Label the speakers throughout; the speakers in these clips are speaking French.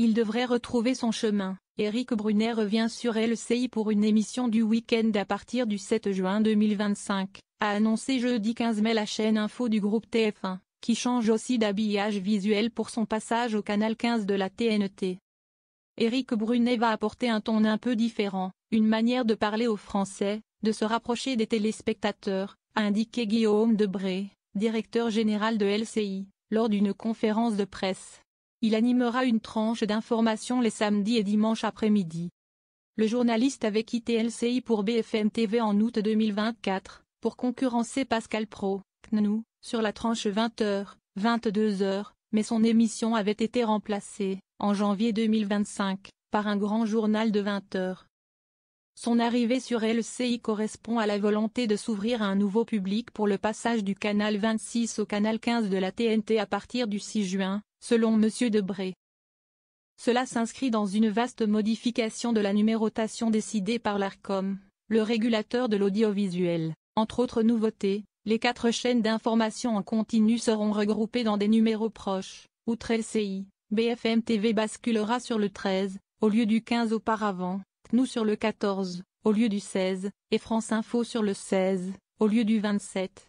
Speaker 1: il devrait retrouver son chemin. Éric Brunet revient sur LCI pour une émission du week-end à partir du 7 juin 2025, a annoncé jeudi 15 mai la chaîne info du groupe TF1, qui change aussi d'habillage visuel pour son passage au canal 15 de la TNT. Éric Brunet va apporter un ton un peu différent, une manière de parler aux Français, de se rapprocher des téléspectateurs, a indiqué Guillaume Debré, directeur général de LCI, lors d'une conférence de presse. Il animera une tranche d'information les samedis et dimanches après-midi. Le journaliste avait quitté LCI pour BFM TV en août 2024, pour concurrencer Pascal Praud, CNews, sur la tranche 20h, 22h, mais son émission avait été remplacée, en janvier 2025, par un grand journal de 20h. Son arrivée sur LCI correspond à la volonté de s'ouvrir à un nouveau public pour le passage du canal 26 au canal 15 de la TNT à partir du 6 juin, selon M. Debré. Cela s'inscrit dans une vaste modification de la numérotation décidée par l'Arcom, le régulateur de l'audiovisuel. Entre autres nouveautés, les 4 chaînes d'information en continu seront regroupées dans des numéros proches. Outre LCI, BFM TV basculera sur le 13, au lieu du 15 auparavant, CNews sur le 14, au lieu du 16, et France Info sur le 16, au lieu du 27.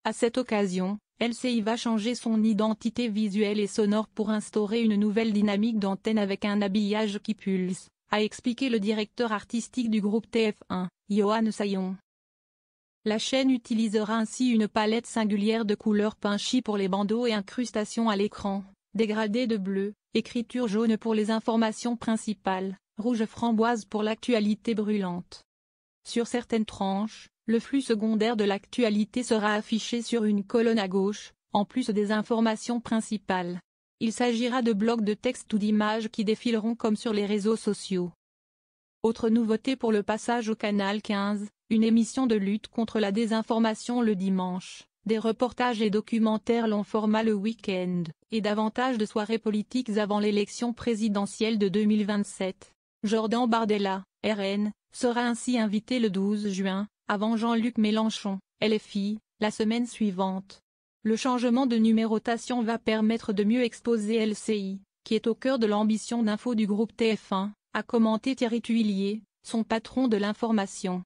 Speaker 1: À cette occasion, LCI va changer son identité visuelle et sonore pour instaurer une nouvelle dynamique d'antenne avec un habillage qui pulse, a expliqué le directeur artistique du groupe TF1, Yohann Saillon. La chaîne utilisera ainsi une palette singulière de couleurs punchy pour les bandeaux et incrustations à l'écran, dégradés de bleu, écriture jaune pour les informations principales, rouge framboise pour l'actualité brûlante. Sur certaines tranches, le flux secondaire de l'actualité sera affiché sur une colonne à gauche, en plus des informations principales. Il s'agira de blocs de texte ou d'images qui défileront comme sur les réseaux sociaux. Autre nouveauté pour le passage au canal 15, une émission de lutte contre la désinformation le dimanche, des reportages et documentaires long format le week-end, et davantage de soirées politiques avant l'élection présidentielle de 2027. Jordan Bardella, RN, sera ainsi invité le 12 juin, avant Jean-Luc Mélenchon, LFI, la semaine suivante. Le changement de numérotation va permettre de mieux exposer LCI, qui est au cœur de l'ambition d'info du groupe TF1, a commenté Thierry Tuillier, son patron de l'information.